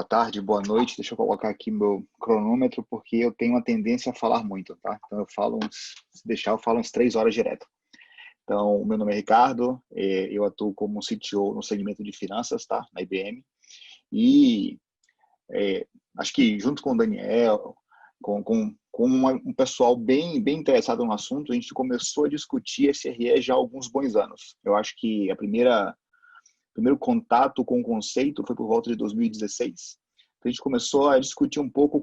tarde, boa noite. Deixa eu colocar aqui meu cronômetro, porque eu tenho uma tendência a falar muito, tá? Então, se deixar, eu falo uns 3 horas direto. Então, o meu nome é Ricardo, eu atuo como CTO no segmento de finanças, tá? Na IBM. E acho que junto com o Daniel, com um pessoal bem interessado no assunto, a gente começou a discutir SRE já há alguns bons anos. Eu acho que o primeiro contato com o conceito foi por volta de 2016. Então, a gente começou a discutir um pouco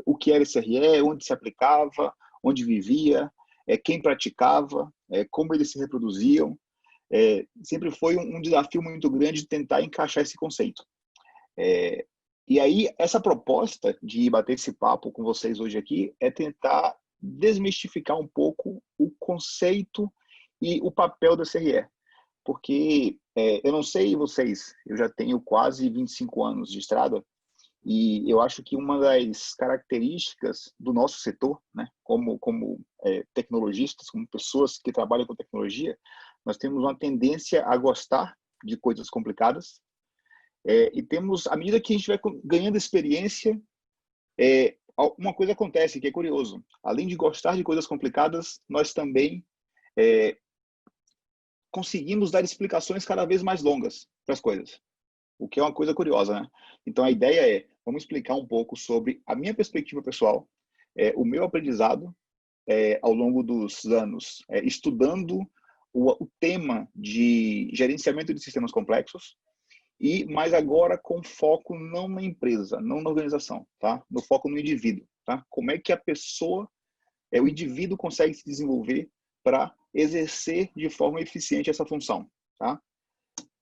o que era SRE, onde se aplicava, onde vivia, quem praticava, como eles se reproduziam. Sempre foi um desafio muito grande tentar encaixar esse conceito. E aí, essa proposta de bater esse papo com vocês hoje aqui é tentar desmistificar um pouco o conceito e o papel da SRE. Porque eu não sei vocês, eu já tenho quase 25 anos de estrada e eu acho que uma das características do nosso setor, né, como tecnologistas, como pessoas que trabalham com tecnologia, nós temos uma tendência a gostar de coisas complicadas e temos, à medida que a gente vai ganhando experiência, uma coisa acontece que é curioso. Além de gostar de coisas complicadas, nós também conseguimos dar explicações cada vez mais longas para as coisas, o que é uma coisa curiosa, né? Então, a ideia vamos explicar um pouco sobre a minha perspectiva pessoal, o meu aprendizado ao longo dos anos, estudando o tema de gerenciamento de sistemas complexos, e mais agora com foco não na empresa, não na organização, tá? No foco no indivíduo, tá? Como é que a pessoa, o indivíduo consegue se desenvolver para exercer de forma eficiente essa função, tá?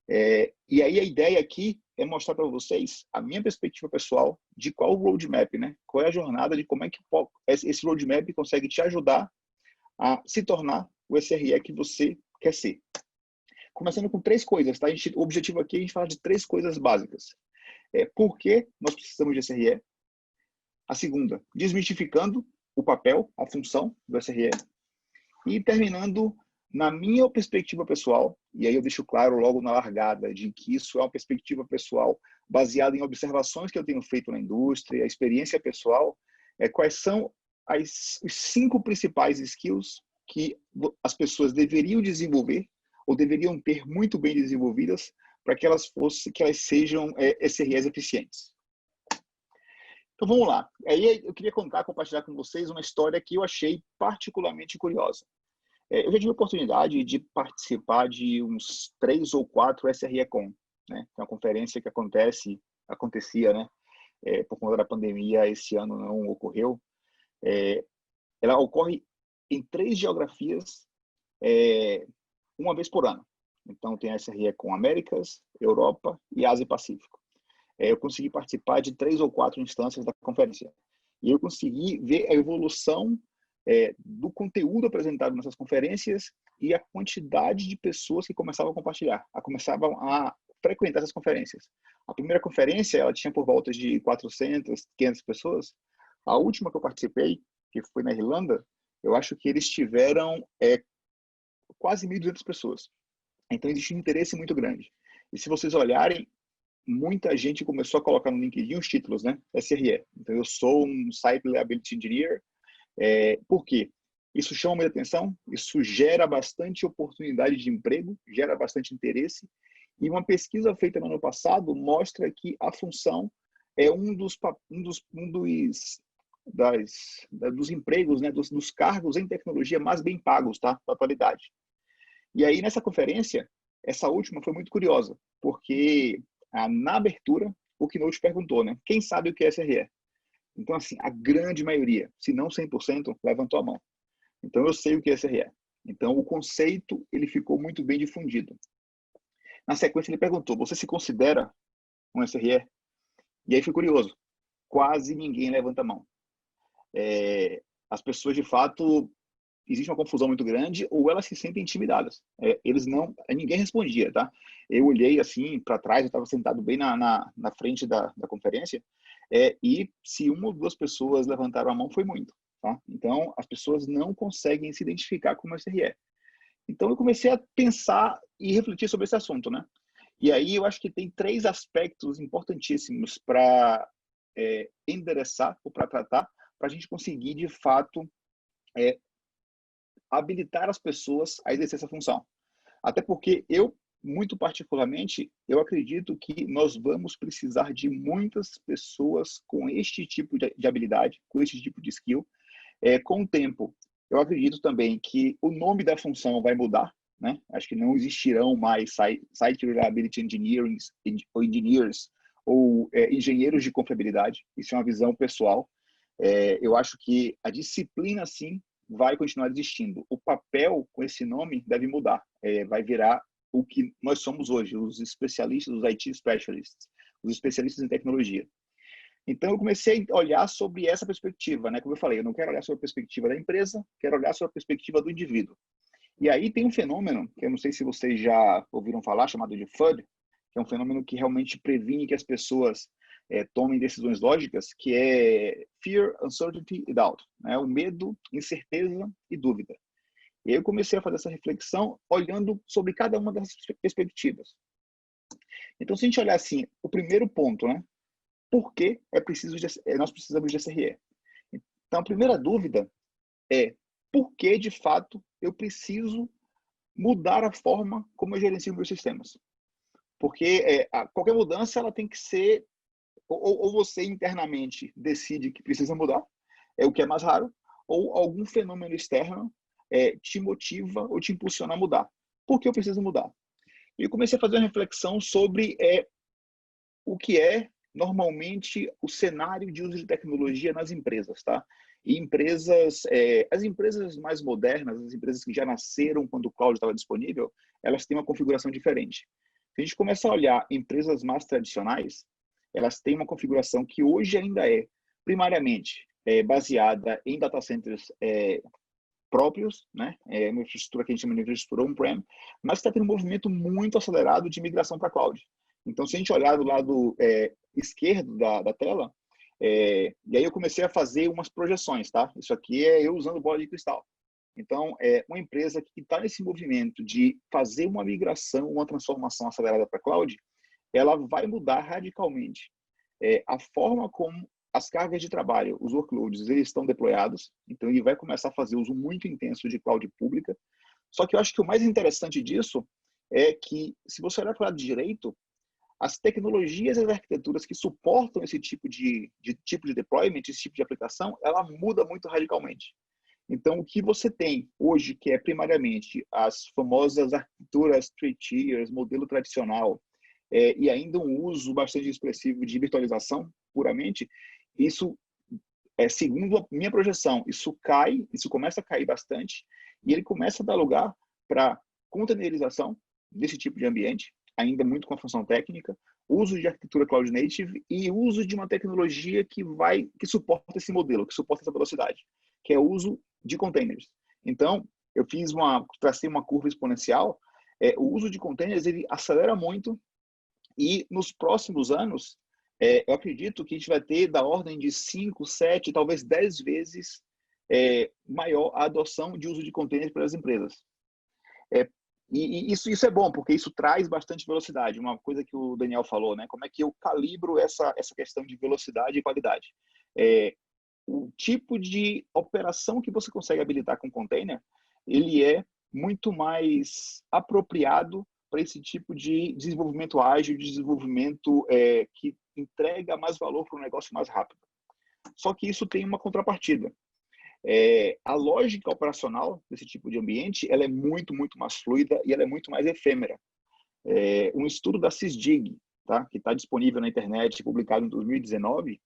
E aí a ideia aqui é mostrar para vocês a minha perspectiva pessoal de qual o roadmap, né? Qual é a jornada de como é que esse roadmap consegue te ajudar a se tornar o SRE que você quer ser. Começando com 3 coisas, tá? O objetivo aqui é a gente falar de 3 coisas básicas. Por que nós precisamos de SRE? A segunda, desmistificando o papel, a função do SRE. E terminando, na minha perspectiva pessoal, e aí eu deixo claro logo na largada de que isso é uma perspectiva pessoal baseada em observações que eu tenho feito na indústria, a experiência pessoal, quais são os 5 principais skills que as pessoas deveriam desenvolver ou deveriam ter muito bem desenvolvidas para que elas sejam SREs eficientes. Então vamos lá. Aí eu queria compartilhar com vocês uma história que eu achei particularmente curiosa. Eu já tive a oportunidade de participar de uns 3 ou 4 SREcon, né? É uma conferência que acontecia, né? Por conta da pandemia, esse ano não ocorreu. Ela ocorre em 3 geografias, uma vez por ano. Então tem a SREcon Américas, Europa e Ásia e Pacífico. Eu consegui participar de 3 ou 4 instâncias da conferência. E eu consegui ver a evolução do conteúdo apresentado nessas conferências e a quantidade de pessoas que começavam a compartilhar, começavam a frequentar essas conferências. A primeira conferência, ela tinha por volta de 400, 500 pessoas. A última que eu participei, que foi na Irlanda, eu acho que eles tiveram quase 1.200 pessoas. Então, existe um interesse muito grande. E se vocês olharem, muita gente começou a colocar no LinkedIn os títulos, né? SRE. Então, eu sou um Site Reliability Engineer. Por quê? Isso chama muita atenção, isso gera bastante oportunidade de emprego, gera bastante interesse. E uma pesquisa feita no ano passado mostra que a função é um dos empregos, né? Dos cargos em tecnologia mais bem pagos, tá? Da atualidade. E aí, nessa conferência, essa última foi muito curiosa, porque na abertura, o Keynote perguntou, né? Quem sabe o que é SRE? Então, assim, a grande maioria, se não 100%, levantou a mão. Então, eu sei o que é SRE. Então, o conceito, ele ficou muito bem difundido. Na sequência, ele perguntou, você se considera um SRE? E aí foi curioso, quase ninguém levanta a mão. As pessoas, de fato, existe uma confusão muito grande ou elas se sentem intimidadas. Ninguém respondia, tá? Eu olhei assim para trás, eu estava sentado bem na frente da conferência, e se 1 ou 2 pessoas levantaram a mão, foi muito, tá? Então, as pessoas não conseguem se identificar como SRE. Então, eu comecei a pensar e refletir sobre esse assunto, né? E aí eu acho que tem 3 aspectos importantíssimos para endereçar ou para tratar, para a gente conseguir, de fato, é, habilitar as pessoas a exercer essa função. Até porque eu, muito particularmente, eu acredito que nós vamos precisar de muitas pessoas com este tipo de habilidade, com este tipo de skill, com o tempo. Eu acredito também que o nome da função vai mudar, né? Acho que não existirão mais Site Reliability Engineers ou engenheiros de confiabilidade. Isso é uma visão pessoal. Eu acho que a disciplina, sim, vai continuar existindo. O papel com esse nome deve mudar. Vai virar o que nós somos hoje, os especialistas, os IT specialists, os especialistas em tecnologia. Então, eu comecei a olhar sobre essa perspectiva, né? Como eu falei, eu não quero olhar sobre a perspectiva da empresa, quero olhar sobre a perspectiva do indivíduo. E aí tem um fenômeno, que eu não sei se vocês já ouviram falar, chamado de FUD, que é um fenômeno que realmente previne que as pessoas tomem decisões lógicas, que é Fear, Uncertainty e Doubt, né? O medo, incerteza e dúvida. E aí eu comecei a fazer essa reflexão olhando sobre cada uma dessas perspectivas. Então, se a gente olhar assim, o primeiro ponto, né? Por que nós precisamos de SRE? Então, a primeira dúvida é por que, de fato, eu preciso mudar a forma como eu gerencio meus sistemas? Porque qualquer mudança ela tem que ser, ou você internamente decide que precisa mudar, é o que é mais raro, ou algum fenômeno externo te motiva ou te impulsiona a mudar. Por que eu preciso mudar? E eu comecei a fazer uma reflexão sobre o que é normalmente o cenário de uso de tecnologia nas empresas, tá? E as empresas mais modernas, as empresas que já nasceram quando o cloud estava disponível, elas têm uma configuração diferente. Se a gente começa a olhar empresas mais tradicionais, elas têm uma configuração que hoje ainda primariamente, baseada em data centers próprios, né? Uma infraestrutura que a gente chama de infraestrutura on-prem, mas está tendo um movimento muito acelerado de migração para cloud. Então, se a gente olhar do lado esquerdo da tela, e aí eu comecei a fazer umas projeções, tá? Isso aqui é eu usando bola de cristal. Então, uma empresa que está nesse movimento de fazer uma migração, uma transformação acelerada para cloud, ela vai mudar radicalmente a forma como as cargas de trabalho, os workloads, eles estão deployados. Então, ele vai começar a fazer uso muito intenso de cloud pública. Só que eu acho que o mais interessante disso é que, se você olhar para o lado direito, as tecnologias e as arquiteturas que suportam esse tipo de deployment, esse tipo de aplicação, ela muda muito radicalmente. Então, o que você tem hoje, que é primariamente as famosas arquiteturas three tiers, modelo tradicional, e ainda um uso bastante expressivo de virtualização puramente, isso, segundo a minha projeção, isso começa a cair bastante, e ele começa a dar lugar para containerização desse tipo de ambiente, ainda muito com a função técnica, uso de arquitetura cloud native e uso de uma tecnologia que suporta esse modelo, que suporta essa velocidade, que é o uso de containers. Então, eu tracei uma curva exponencial. O uso de containers ele acelera muito e nos próximos anos, eu acredito que a gente vai ter da ordem de 5, 7, talvez 10 vezes maior a adoção de uso de containers pelas empresas. E isso é bom, porque isso traz bastante velocidade. Uma coisa que o Daniel falou, né? Como é que eu calibro essa questão de velocidade e qualidade? O tipo de operação que você consegue habilitar com container, ele é muito mais apropriado para esse tipo de desenvolvimento ágil, de desenvolvimento que entrega mais valor para o negócio mais rápido. Só que isso tem uma contrapartida. A lógica operacional desse tipo de ambiente, ela é muito, muito mais fluida e ela é muito mais efêmera. Um estudo da Sysdig, tá? Que está disponível na internet, publicado em 2019,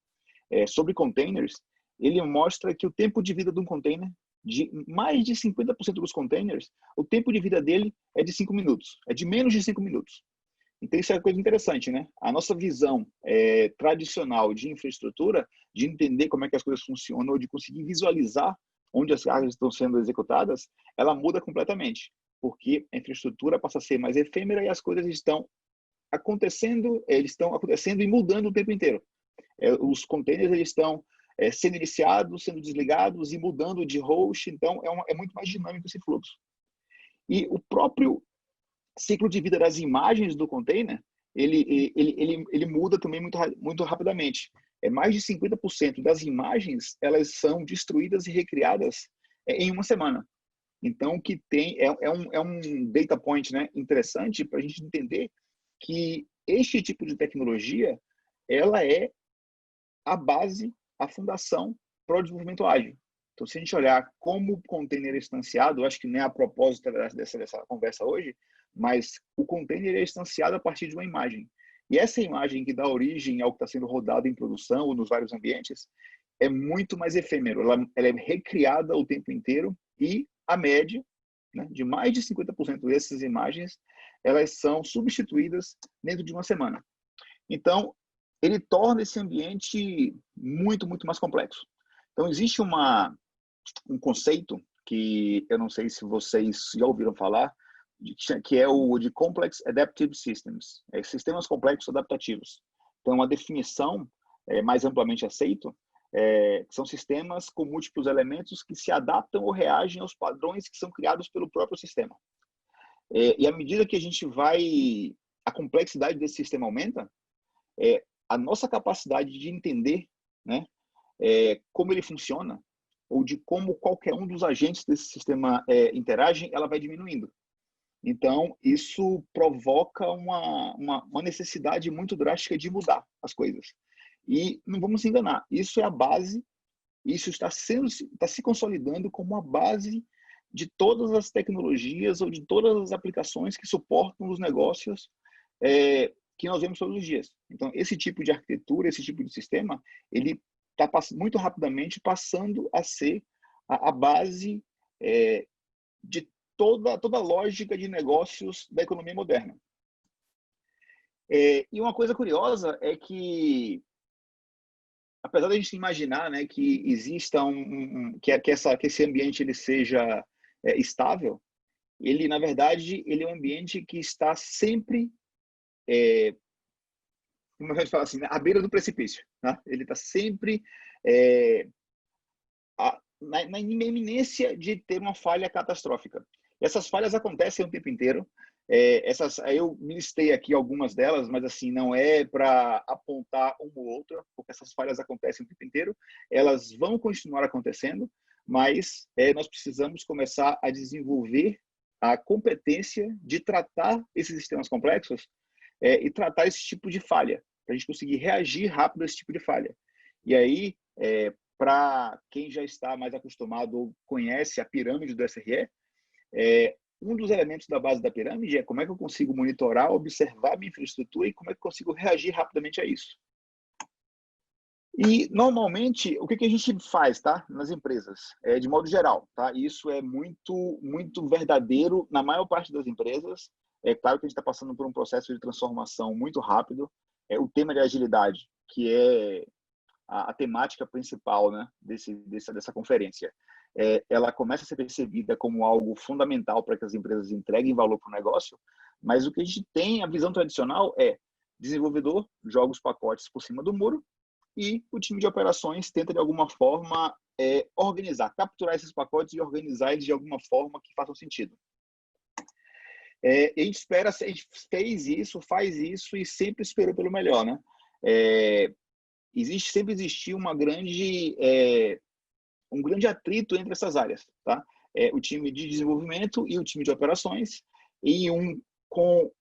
sobre containers, ele mostra que o tempo de vida de um container, de mais de 50% dos containers, o tempo de vida dele é de 5 minutos, é de menos de 5 minutos. Então, isso é uma coisa interessante, né? A nossa visão tradicional de infraestrutura, de entender como é que as coisas funcionam, ou de conseguir visualizar onde as cargas estão sendo executadas, ela muda completamente, porque a infraestrutura passa a ser mais efêmera e as coisas estão acontecendo e mudando o tempo inteiro. Os containers eles estão sendo iniciados, sendo desligados e mudando de host, então é muito mais dinâmico esse fluxo. E o próprio ciclo de vida das imagens do container, ele muda também muito rapidamente. Mais de 50% das imagens, elas são destruídas e recriadas em uma semana. Então, que tem é um data point, né, interessante para a gente entender que este tipo de tecnologia, ela é a base, a fundação para o desenvolvimento ágil. Então, se a gente olhar como o container é instanciado, eu acho que nem a propósito dessa conversa hoje, mas o container é instanciado a partir de uma imagem. E essa imagem que dá origem ao que está sendo rodado em produção ou nos vários ambientes é muito mais efêmero. Ela é recriada o tempo inteiro e a média, né, de mais de 50% dessas imagens, elas são substituídas dentro de uma semana. Então, ele torna esse ambiente muito, muito mais complexo. Então, existe um conceito que eu não sei se vocês já ouviram falar, que é o de Complex Adaptive Systems, sistemas complexos adaptativos. Então, uma definição mais amplamente aceita, que são sistemas com múltiplos elementos que se adaptam ou reagem aos padrões que são criados pelo próprio sistema. E à medida que a complexidade desse sistema aumenta, a nossa capacidade de entender, né, como ele funciona, ou de como qualquer um dos agentes desse sistema interagem, ela vai diminuindo. Então, isso provoca uma necessidade muito drástica de mudar as coisas. E não vamos se enganar, isso é a base, isso está se consolidando como a base de todas as tecnologias ou de todas as aplicações que suportam os negócios que nós vemos todos os dias. Então, esse tipo de arquitetura, esse tipo de sistema, ele está muito rapidamente passando a ser a base de toda a lógica de negócios da economia moderna. E uma coisa curiosa é que, apesar de a gente imaginar, né, que exista que esse ambiente ele seja estável, ele, na verdade, ele é um ambiente que está sempre como a gente fala assim, à beira do precipício, né? Ele está sempre na iminência de ter uma falha catastrófica. Essas falhas acontecem o tempo inteiro. Eu listei aqui algumas delas, mas assim não é para apontar uma ou outra, porque essas falhas acontecem o tempo inteiro. Elas vão continuar acontecendo, mas nós precisamos começar a desenvolver a competência de tratar esses sistemas complexos e tratar esse tipo de falha, para a gente conseguir reagir rápido a esse tipo de falha. E aí, para quem já está mais acostumado ou conhece a pirâmide do SRE, um dos elementos da base da pirâmide é como é que eu consigo monitorar, observar minha infraestrutura e como é que eu consigo reagir rapidamente a isso. E, normalmente, o que a gente faz, tá? Nas empresas, de modo geral, tá? Isso é muito, muito verdadeiro na maior parte das empresas. É claro que a gente está passando por um processo de transformação muito rápido. O tema de agilidade, que é a temática principal, né, dessa conferência, ela começa a ser percebida como algo fundamental para que as empresas entreguem valor para o negócio, mas o que a gente tem, a visão tradicional é desenvolvedor joga os pacotes por cima do muro e o time de operações tenta, de alguma forma, organizar, capturar esses pacotes e organizar eles de alguma forma que façam sentido. A gente fez isso, faz isso e sempre esperou pelo melhor, né? Sempre existiu um grande atrito entre essas áreas, tá? O time de desenvolvimento e o time de operações, e com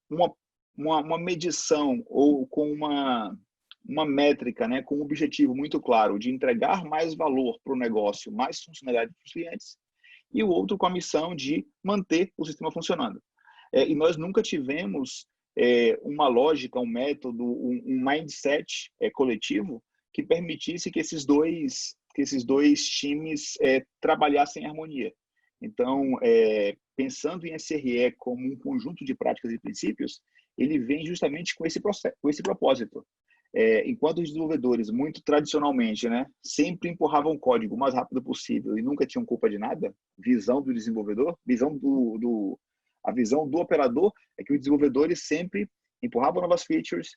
uma medição ou com uma métrica, né, com um objetivo muito claro de entregar mais valor para o negócio, mais funcionalidade para os clientes, e o outro com a missão de manter o sistema funcionando. E nós nunca tivemos uma lógica, um método, um mindset coletivo que permitisse que esses dois times trabalhassem em harmonia. Então, pensando em SRE como um conjunto de práticas e princípios, ele vem justamente com esse propósito. Enquanto os desenvolvedores, muito tradicionalmente, né, sempre empurravam o código o mais rápido possível e nunca tinham culpa de nada, visão do desenvolvedor, a visão do operador é que os desenvolvedores sempre empurravam novas features,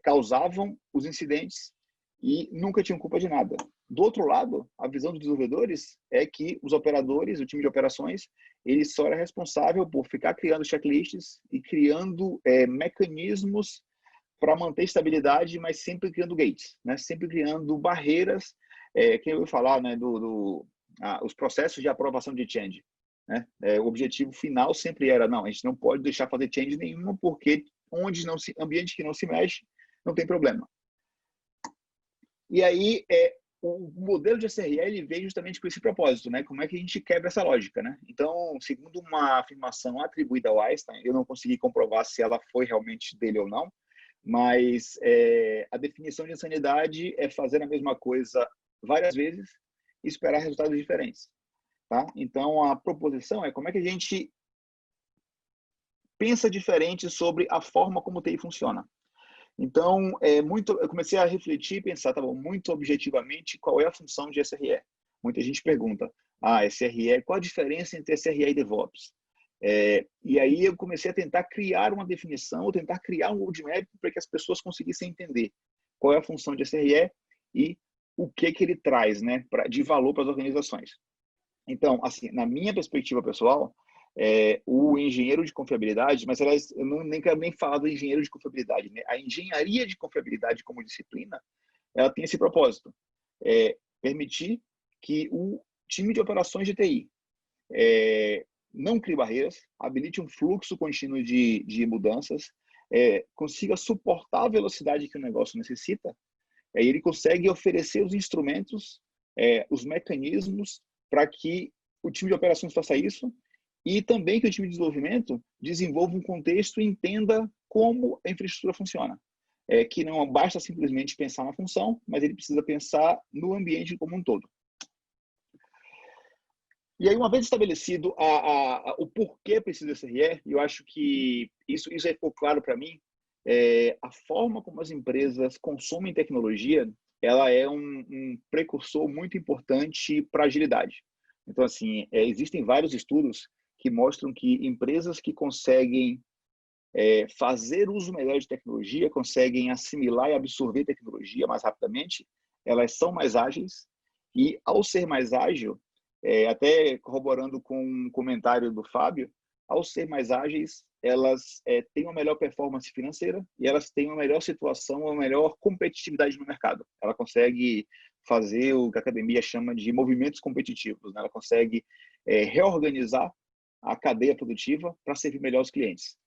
causavam os incidentes e nunca tinham culpa de nada. Do outro lado, a visão dos desenvolvedores é que os operadores, o time de operações, ele só era responsável por ficar criando checklists e criando mecanismos para manter estabilidade, mas sempre criando gates, né? Sempre criando barreiras, que eu vou falar, né, os processos de aprovação de change, né? O objetivo final sempre era, não, a gente não pode deixar fazer change nenhuma, porque ambiente que não se mexe, não tem problema. E aí, o modelo de SRE ele veio justamente com esse propósito, né? Como é que a gente quebra essa lógica, né? Então, segundo uma afirmação atribuída ao Einstein, eu não consegui comprovar se ela foi realmente dele ou não, mas a definição de insanidade é fazer a mesma coisa várias vezes e esperar resultados diferentes, tá? Então, a proposição é como é que a gente pensa diferente sobre a forma como o TI funciona. Então, eu comecei a refletir e pensar, tá bom, muito objetivamente, qual é a função de SRE? Muita gente pergunta, SRE, qual a diferença entre SRE e DevOps? E aí eu comecei a tentar criar uma definição, ou tentar criar um roadmap para que as pessoas conseguissem entender qual é a função de SRE e o que ele traz, né, de valor para as organizações. Então, assim, na minha perspectiva pessoal, o engenheiro de confiabilidade, mas aliás, eu nem quero nem falar do engenheiro de confiabilidade, né? A engenharia de confiabilidade como disciplina, ela tem esse propósito, permitir que o time de operações de TI não crie barreiras, habilite um fluxo contínuo de mudanças, consiga suportar a velocidade que o negócio necessita, aí ele consegue oferecer os instrumentos, os mecanismos para que o time de operações faça isso e também que o time de desenvolvimento desenvolva um contexto e entenda como a infraestrutura funciona. Que não basta simplesmente pensar na função, mas ele precisa pensar no ambiente como um todo. E aí, uma vez estabelecido o porquê precisa ser SRE, eu acho que isso aí ficou claro para mim, a forma como as empresas consomem tecnologia, ela é um precursor muito importante para agilidade. Então, assim, existem vários estudos que mostram que empresas que conseguem fazer uso melhor de tecnologia, conseguem assimilar e absorver tecnologia mais rapidamente, elas são mais ágeis e, ao ser mais ágil, até corroborando com um comentário do Fábio, ao ser mais ágeis, elas têm uma melhor performance financeira e elas têm uma melhor situação, uma melhor competitividade no mercado. Ela consegue fazer o que a academia chama de movimentos competitivos, né? Ela consegue reorganizar a cadeia produtiva para servir melhor os clientes.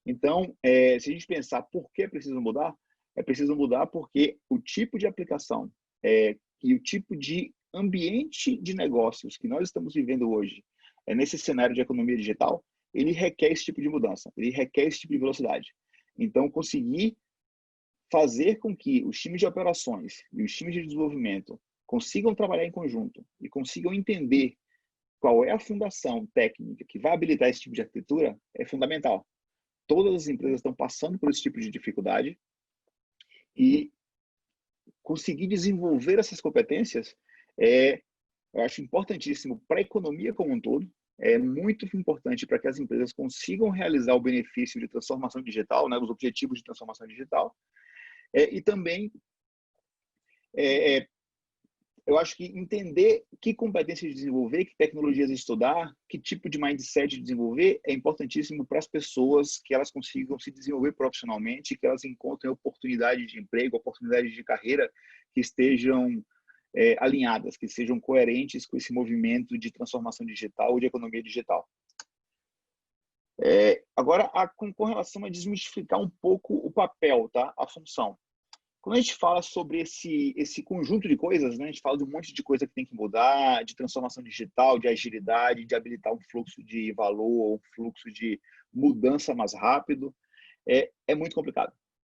Então, se a gente pensar por que precisa mudar, é preciso mudar porque o tipo de aplicação e o tipo de ambiente de negócios que nós estamos vivendo hoje, nesse cenário de economia digital, ele requer esse tipo de mudança, ele requer esse tipo de velocidade. Então, conseguir fazer com que os times de operações e os times de desenvolvimento consigam trabalhar em conjunto e consigam entender qual é a fundação técnica que vai habilitar esse tipo de arquitetura é fundamental. Todas as empresas estão passando por esse tipo de dificuldade e conseguir desenvolver essas competências eu acho importantíssimo para a economia como um todo, é muito importante para que as empresas consigam realizar o benefício de transformação digital, né, os objetivos de transformação digital, e também eu acho que entender que competências desenvolver, que tecnologias estudar, que tipo de mindset desenvolver é importantíssimo para as pessoas, que elas consigam se desenvolver profissionalmente, que elas encontrem oportunidades de emprego, oportunidades de carreira que estejam alinhadas, que sejam coerentes com esse movimento de transformação digital ou de economia digital. Agora, com relação a desmistificar um pouco o papel, tá? A função. Quando a gente fala sobre esse conjunto de coisas, né, a gente fala de um monte de coisa que tem que mudar, de transformação digital, de agilidade, de habilitar um fluxo de valor, um fluxo de mudança mais rápido, é muito complicado.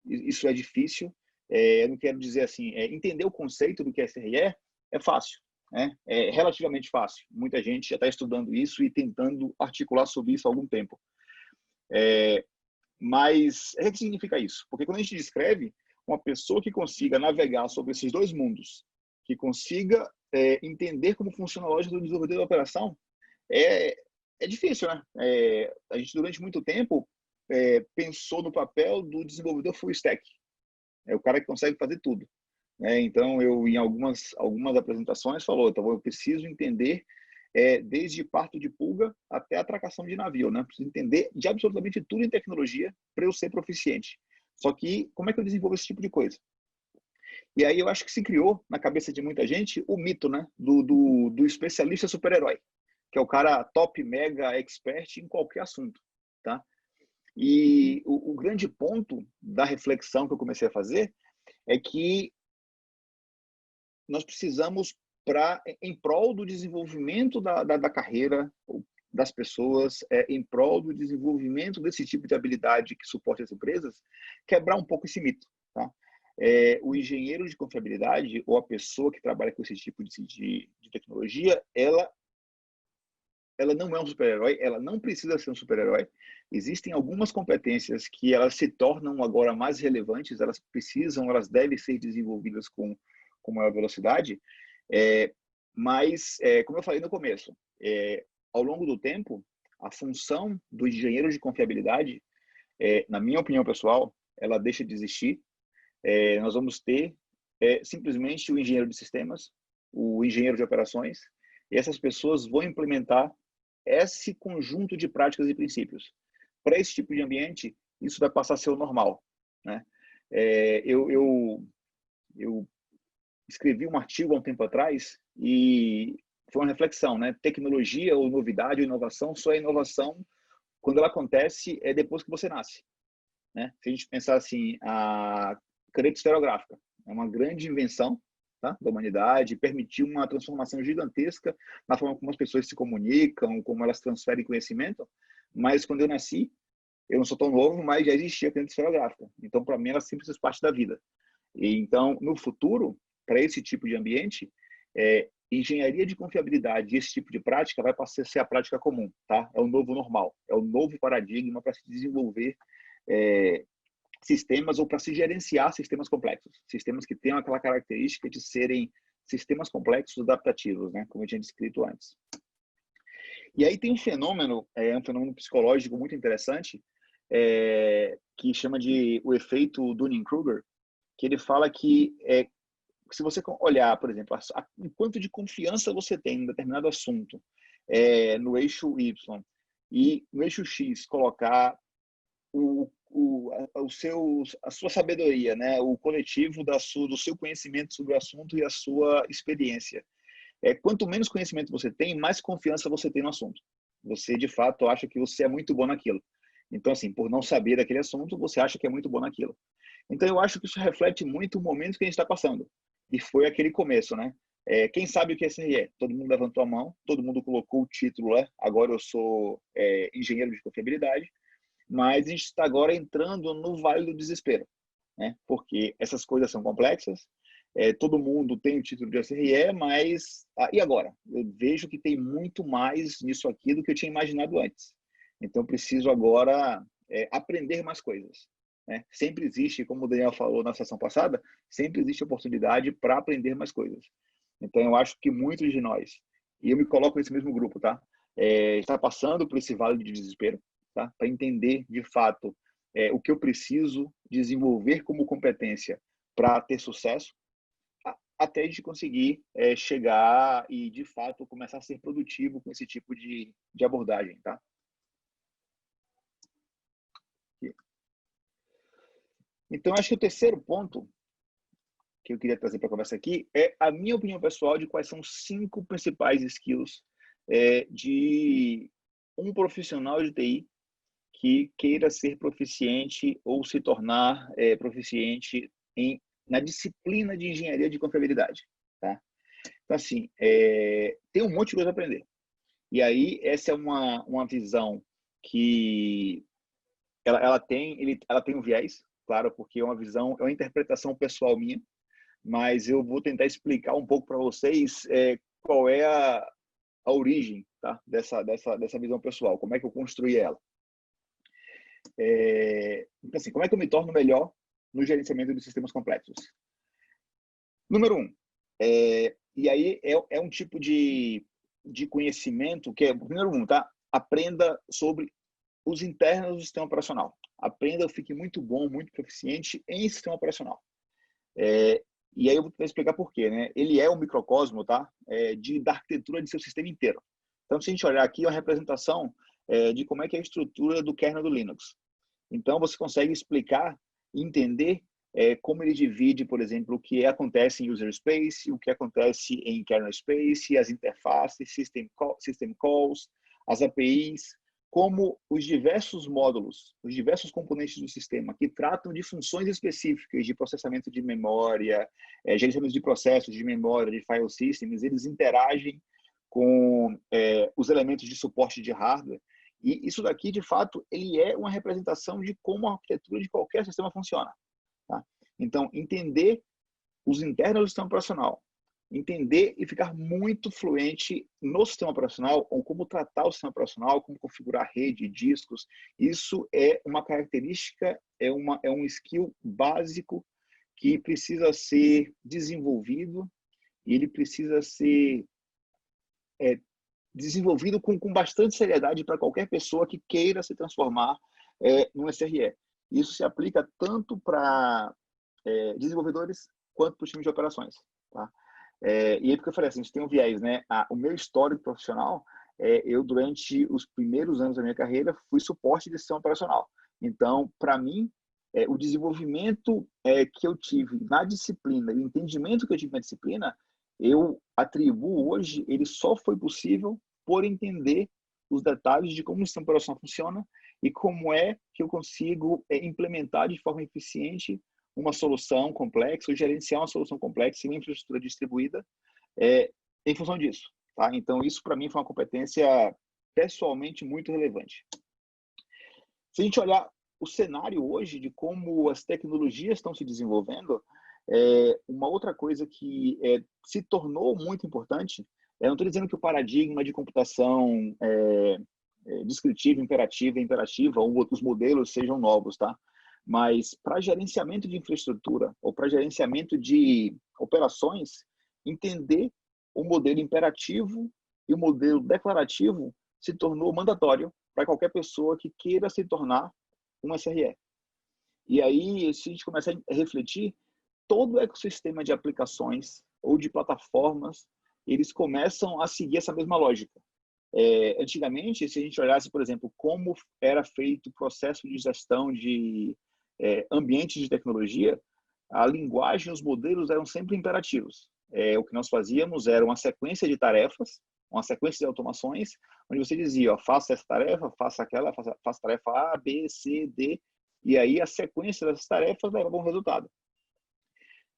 Isso é difícil. Eu não quero dizer assim, entender o conceito do que é SRE é fácil, né? É relativamente fácil. Muita gente já está estudando isso e tentando articular sobre isso há algum tempo. Mas o que significa isso? Porque quando a gente descreve uma pessoa que consiga navegar sobre esses dois mundos, que consiga entender como funciona a lógica do desenvolvedor da operação, é difícil, né? A gente, durante muito tempo, pensou no papel do desenvolvedor full stack. É o cara que consegue fazer tudo. Então, eu, em algumas apresentações, falou, então, eu preciso entender desde parto de pulga até atracação de navio, né? Preciso entender de absolutamente tudo em tecnologia para eu ser proficiente. Só que, como é que eu desenvolvo esse tipo de coisa? E aí eu acho que se criou na cabeça de muita gente o mito, né, do especialista super-herói, que é o cara top, mega, expert em qualquer assunto, tá? E o grande ponto da reflexão que eu comecei a fazer é que nós precisamos, em prol do desenvolvimento da carreira das pessoas, em prol do desenvolvimento desse tipo de habilidade que suporta as empresas, quebrar um pouco esse mito, tá? O engenheiro de confiabilidade ou a pessoa que trabalha com esse tipo de tecnologia, ela não é um super-herói, ela não precisa ser um super-herói. Existem algumas competências que elas se tornam agora mais relevantes, elas devem ser desenvolvidas com maior velocidade, mas, como eu falei no começo, ao longo do tempo, a função do engenheiro de confiabilidade, na minha opinião pessoal, ela deixa de existir. Nós vamos ter simplesmente o engenheiro de sistemas, o engenheiro de operações, e essas pessoas vão implementar esse conjunto de práticas e princípios. Para esse tipo de ambiente, isso vai passar a ser o normal, né? Eu escrevi um artigo há um tempo atrás e foi uma reflexão, né? Tecnologia ou novidade ou inovação só é inovação quando ela acontece depois que você nasce, né? Se a gente pensar assim, a caneta esferográfica é uma grande invenção, tá, da humanidade, permitiu uma transformação gigantesca na forma como as pessoas se comunicam, como elas transferem conhecimento, mas quando eu nasci, eu não sou tão novo, mas já existia a caneta esferográfica. Então, para mim, ela sempre fez parte da vida. E, então, no futuro, para esse tipo de ambiente, engenharia de confiabilidade, esse tipo de prática vai passar a ser a prática comum, tá? É o novo normal, é o novo paradigma para se desenvolver sistemas ou para se gerenciar sistemas complexos, sistemas que tenham aquela característica de serem sistemas complexos adaptativos, né, como eu tinha descrito antes. E aí tem um fenômeno psicológico muito interessante, que chama de o efeito Dunning-Kruger, que ele fala que se você olhar, por exemplo, o quanto de confiança você tem em determinado assunto no eixo Y e no eixo X colocar a sua sabedoria, né? O coletivo do seu conhecimento sobre o assunto e a sua experiência. Quanto menos conhecimento você tem, mais confiança você tem no assunto. Você, de fato, acha que você é muito bom naquilo. Então, assim, por não saber daquele assunto, você acha que é muito bom naquilo. Então, eu acho que isso reflete muito o momento que a gente está passando. E foi aquele começo, né? Quem sabe o que é SRE? Todo mundo levantou a mão, todo mundo colocou o título lá. Agora eu sou engenheiro de confiabilidade. Mas a gente está agora entrando no vale do desespero, né? Porque essas coisas são complexas, todo mundo tem o título de SRE, mas e agora? Eu vejo que tem muito mais nisso aqui do que eu tinha imaginado antes. Então, preciso agora aprender mais coisas, né? Sempre existe, como o Daniel falou na sessão passada, sempre existe oportunidade para aprender mais coisas. Então, eu acho que muitos de nós, e eu me coloco nesse mesmo grupo, tá? Está passando por esse vale de desespero, tá? Para entender de fato o que eu preciso desenvolver como competência para ter sucesso, até a gente conseguir chegar e de fato começar a ser produtivo com esse tipo de abordagem, tá? Então, acho que o terceiro ponto que eu queria trazer para a conversa aqui é a minha opinião pessoal de quais são os 5 principais skills de um profissional de TI que queira ser proficiente ou se tornar proficiente na disciplina de engenharia de confiabilidade, tá? Então, assim, tem um monte de coisa a aprender. E aí, essa é uma visão que ela tem um viés, claro, porque é uma visão, é uma interpretação pessoal minha, mas eu vou tentar explicar um pouco para vocês qual é a origem, tá? dessa visão pessoal, como é que eu construí ela. Então, assim, como é que eu me torno melhor no gerenciamento de sistemas complexos? Número 1, e aí é um tipo de conhecimento que número 1, tá? Aprenda sobre os internos do sistema operacional. Aprenda, fique muito bom, muito proficiente em sistema operacional. E aí eu vou explicar por quê, né? Ele é um microcosmo, tá? Da arquitetura de seu sistema inteiro. Então, se a gente olhar aqui, é uma representação de como é que é a estrutura do kernel do Linux. Então, você consegue explicar e entender como ele divide, por exemplo, o que acontece em user space, o que acontece em kernel space, as interfaces, system calls, as APIs, como os diversos módulos, os diversos componentes do sistema que tratam de funções específicas de processamento de memória, gerenciamento de processos de memória, de file systems, eles interagem com os elementos de suporte de hardware. E isso daqui, de fato, ele é uma representação de como a arquitetura de qualquer sistema funciona. Tá? Então, entender os internos do sistema operacional, entender e ficar muito fluente no sistema operacional, ou como tratar o sistema operacional, como configurar rede, discos, isso é uma característica, é um skill básico que precisa ser desenvolvido e ele precisa ser desenvolvido com bastante seriedade para qualquer pessoa que queira se transformar no SRE. Isso se aplica tanto para desenvolvedores quanto para o time de operações. Tá? E aí, porque eu falei assim, a gente tem um viés, né? O meu histórico profissional, eu, durante os primeiros anos da minha carreira, fui suporte de sistema operacional. Então, para mim, o desenvolvimento que eu tive na disciplina, o entendimento que eu tive na disciplina, eu atribuo hoje, ele só foi possível por entender os detalhes de como o sistema operacional funciona e como é que eu consigo implementar de forma eficiente uma solução complexa, ou gerenciar uma solução complexa em uma infraestrutura distribuída em função disso. Tá? Então, isso para mim foi uma competência pessoalmente muito relevante. Se a gente olhar o cenário hoje de como as tecnologias estão se desenvolvendo, uma outra coisa que se tornou muito importante, eu não estou dizendo que o paradigma de computação descritiva, imperativa e imperativa, ou outros modelos sejam novos, tá? Mas para gerenciamento de infraestrutura ou para gerenciamento de operações, entender o modelo imperativo e o modelo declarativo se tornou mandatório para qualquer pessoa que queira se tornar um SRE. E aí, se a gente começar a refletir, todo o ecossistema de aplicações ou de plataformas, eles começam a seguir essa mesma lógica. Antigamente, se a gente olhasse, por exemplo, como era feito o processo de gestão de ambientes de tecnologia, a linguagem, os modelos eram sempre imperativos. O que nós fazíamos era uma sequência de tarefas, uma sequência de automações, onde você dizia, ó, faça essa tarefa, faça aquela, faça tarefa A, B, C, D, e aí a sequência dessas tarefas leva a um resultado.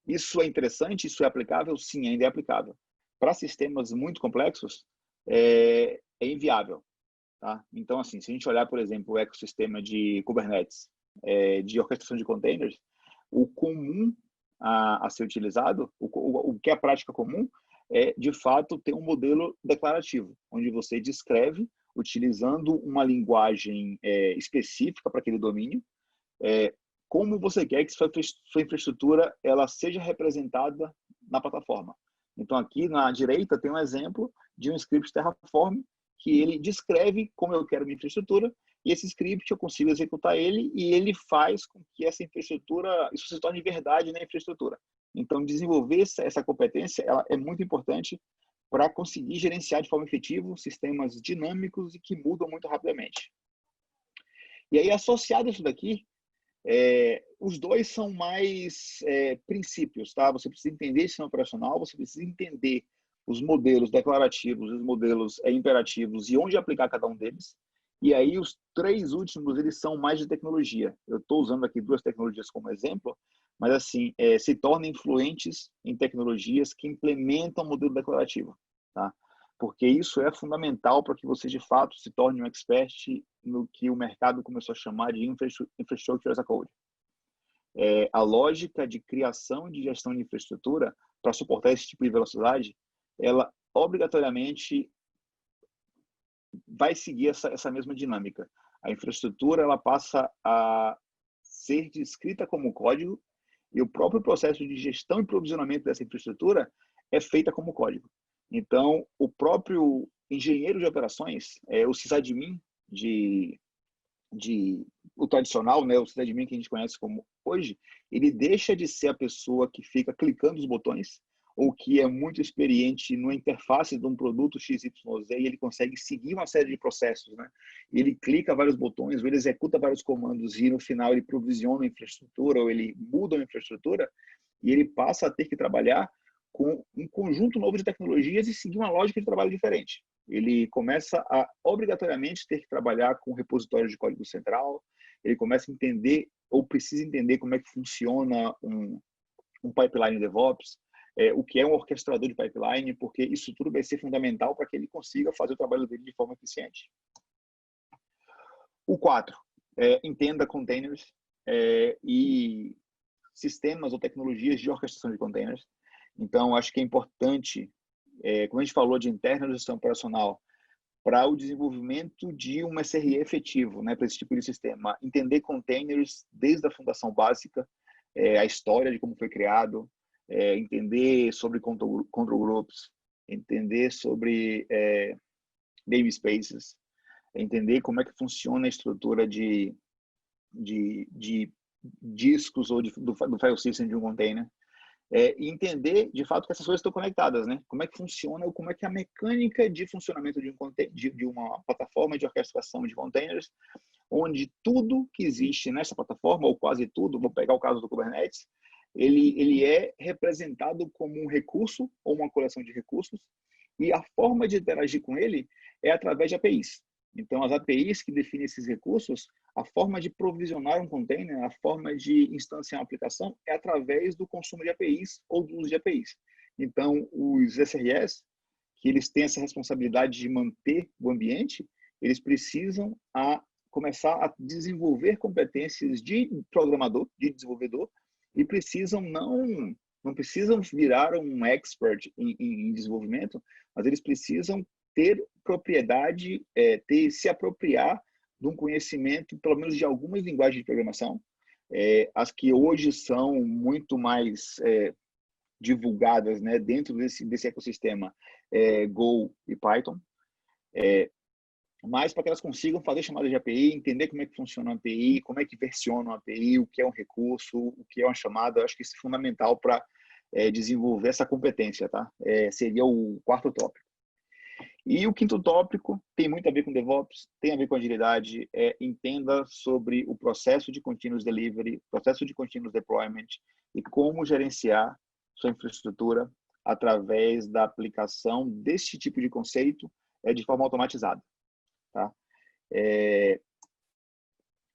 Isso é interessante? Isso é aplicável? Sim, ainda é aplicável. Para sistemas muito complexos, é inviável. Tá? Então, assim, se a gente olhar, por exemplo, o ecossistema de Kubernetes, de orquestração de containers, o comum a ser utilizado, o que é a prática comum, é, de fato, ter um modelo declarativo, onde você descreve, utilizando uma linguagem específica para aquele domínio, como você quer que sua infraestrutura ela seja representada na plataforma. Então, aqui na direita tem um exemplo de um script Terraform que ele descreve como eu quero minha infraestrutura e esse script eu consigo executar ele e ele faz com que essa infraestrutura, isso se torne verdade na infraestrutura. Então, desenvolver essa competência ela é muito importante para conseguir gerenciar de forma efetiva sistemas dinâmicos e que mudam muito rapidamente. E aí, associado a isso daqui, os dois são mais princípios, tá? Você precisa entender sistema operacional, você precisa entender os modelos declarativos, os modelos imperativos e onde aplicar cada um deles. E aí os três últimos, eles são mais de tecnologia. Eu estou usando aqui duas tecnologias como exemplo, mas assim, se tornem influentes em tecnologias que implementam o modelo declarativo, tá? Porque isso é fundamental para que você, de fato, se torne um expert no que o mercado começou a chamar de infrastructure as a code. A lógica de criação e de gestão de infraestrutura, para suportar esse tipo de velocidade, ela obrigatoriamente vai seguir essa mesma dinâmica. A infraestrutura ela passa a ser descrita como código e o próprio processo de gestão e provisionamento dessa infraestrutura é feita como código. Então, o próprio engenheiro de operações, o sysadmin o tradicional, né, o sysadmin que a gente conhece como hoje, ele deixa de ser a pessoa que fica clicando os botões, ou que é muito experiente na interface de um produto XYZ e ele consegue seguir uma série de processos, né? Ele clica vários botões, ou ele executa vários comandos e no final ele provisiona a infraestrutura ou ele muda a infraestrutura e ele passa a ter que trabalhar com um conjunto novo de tecnologias e seguir uma lógica de trabalho diferente. Ele começa a obrigatoriamente ter que trabalhar com repositórios de código central, ele começa a entender ou precisa entender como é que funciona um pipeline DevOps, o que é um orquestrador de pipeline, porque isso tudo vai ser fundamental para que ele consiga fazer o trabalho dele de forma eficiente. O 4, entenda containers e sistemas ou tecnologias de orquestração de containers. Então, acho que é importante, como a gente falou de interna gestão operacional, para o desenvolvimento de um SRE efetivo, né, para esse tipo de sistema, entender containers desde a fundação básica, a história de como foi criado, entender sobre control groups, entender sobre namespaces, entender como é que funciona a estrutura de discos ou do file system de um container, e entender de fato que essas coisas estão conectadas, né? Como é que funciona, ou como é que a mecânica de funcionamento de uma plataforma de orquestração de containers, onde tudo que existe nessa plataforma, ou quase tudo, vou pegar o caso do Kubernetes, ele é representado como um recurso ou uma coleção de recursos, e a forma de interagir com ele é através de APIs. Então, as APIs que definem esses recursos, a forma de provisionar um container, a forma de instanciar uma aplicação é através do consumo de APIs ou do uso de APIs. Então, os SREs, que eles têm essa responsabilidade de manter o ambiente, eles precisam começar a desenvolver competências de programador, de desenvolvedor, e precisam não precisam virar um expert em desenvolvimento, mas eles precisam ter propriedade, se apropriar de um conhecimento, pelo menos de algumas linguagens de programação, as que hoje são muito mais divulgadas, né, dentro desse ecossistema, Go e Python, mas para que elas consigam fazer chamadas de API, entender como é que funciona uma API, como é que versiona uma API, o que é um recurso, o que é uma chamada, eu acho que isso é fundamental para desenvolver essa competência, tá? Seria o 4º tópico. E o 5º tópico tem muito a ver com DevOps, tem a ver com agilidade, entenda sobre o processo de continuous delivery, processo de continuous deployment e como gerenciar sua infraestrutura através da aplicação desse tipo de conceito de forma automatizada. Tá?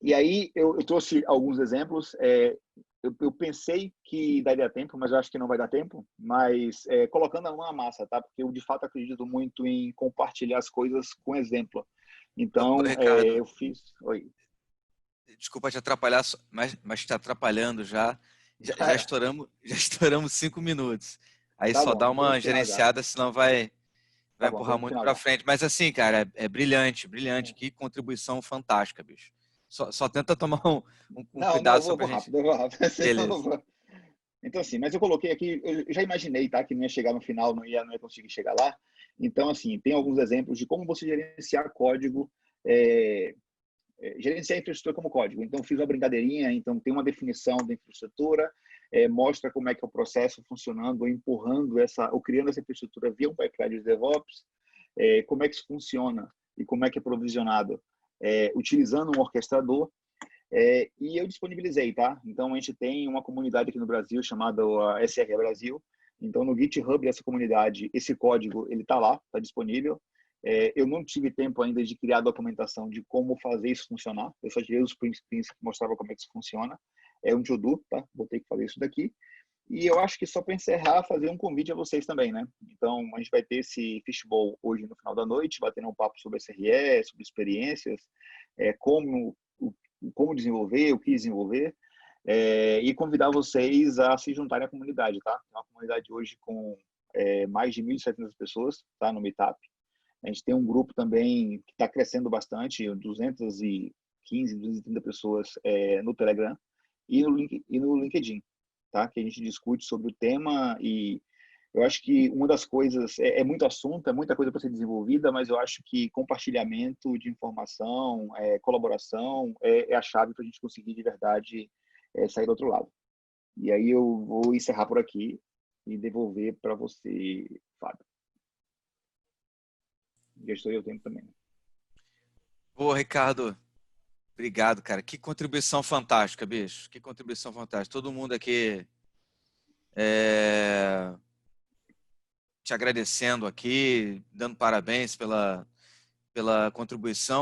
E aí eu trouxe alguns exemplos. Eu pensei que daria tempo, mas eu acho que não vai dar tempo. Mas colocando a mão na massa, tá? Porque eu de fato acredito muito em compartilhar as coisas com exemplo. Então Ricardo, eu fiz. Oi. desculpa te atrapalhar, mas está atrapalhando já. Já estouramos 5 minutos. Aí Tá só bom, dá vamos uma pro final já. gerenciada, senão vai Tá bom, empurrar vamos pro muito final para já. frente. Mas assim, cara, é brilhante, brilhante. Que contribuição fantástica, bicho. Só tenta tomar um Não, cuidado eu só vou pra gente. rápido, eu vou rápido. Beleza. Então, assim, mas eu coloquei aqui, eu já imaginei, tá, que não ia chegar no final, não ia conseguir chegar lá. Então, assim, tem alguns exemplos de como você gerenciar código, gerenciar a infraestrutura como código. Então, fiz uma brincadeirinha, então tem uma definição da infraestrutura, mostra como é que é o processo funcionando, ou empurrando ou criando essa infraestrutura via um pipeline de DevOps, como é que isso funciona e como é que é provisionado, utilizando um orquestrador. E eu disponibilizei, tá? Então, a gente tem uma comunidade aqui no Brasil chamada SRE Brasil. Então, no GitHub dessa comunidade, esse código, ele tá lá, tá disponível. Eu não tive tempo ainda de criar a documentação de como fazer isso funcionar. Eu só tirei os prints que mostravam como é que isso funciona. É um to-do, tá? Vou ter que fazer isso daqui. E eu acho que só para encerrar, fazer um convite a vocês também, né? Então, a gente vai ter esse fishbowl hoje no final da noite, batendo um papo sobre SRE, sobre experiências, como desenvolver, o que desenvolver, e convidar vocês a se juntarem à comunidade, tá? É uma comunidade hoje com mais de 1.700 pessoas, tá? No Meetup. A gente tem um grupo também que está crescendo bastante, 215, 230 pessoas no Telegram e no LinkedIn, tá? Que a gente discute sobre o tema e eu acho que uma das coisas, muito assunto, é muita coisa para ser desenvolvida, mas eu acho que compartilhamento de informação, colaboração é a chave para a gente conseguir de verdade sair do outro lado. E aí eu vou encerrar por aqui e devolver para você, Fábio. Já estou eu tempo também. Boa, Ricardo. Obrigado, cara. Que contribuição fantástica, bicho. Que contribuição fantástica. Todo mundo aqui te agradecendo aqui, dando parabéns pela contribuição.